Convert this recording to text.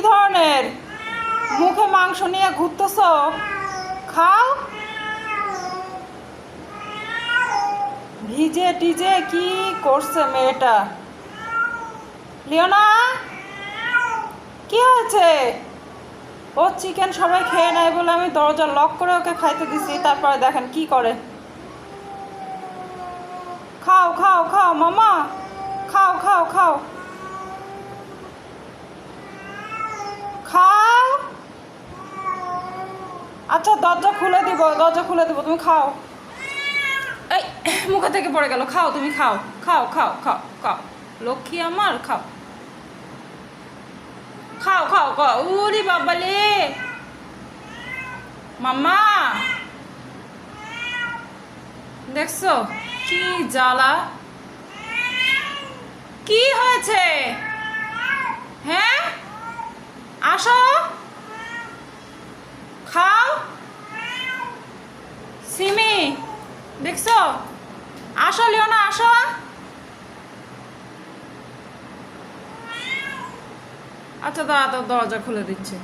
ধরনের মুখে মাংস নিয়ে ঘুরতেছ? খাও। ভিজে টিজে কি করছে মেয়েটা? লিওনা, কি হয়েছে? ও চিকেন সবাই খেয়ে নেয় বলে আমি দরজা লক করে ওকে খাইতে দিছি, তারপরে দেখেন কি করে। খাও খাও খাও মামা, খাও খাও খাও খাও। আচ্ছা দরজা খুলে দিব, দরজা খুলে দিব, তুমি খাও। এই মুখে থেকে পড়ে গেল। খাও, তুমি খাও খাও খাও খাও খাও, লক্ষ্মী আমার, খাও খাও খাও খাও। উরি বাবালে মাম্মা, দেখছো কি জ্বালা? কি হয়েছে? হ্যাঁ, আসো খাও। সিমি, দেখছো? আসো লিওনা, আসো। আচ্ছা দাঁড়া, দরজা খুলে দিচ্ছে।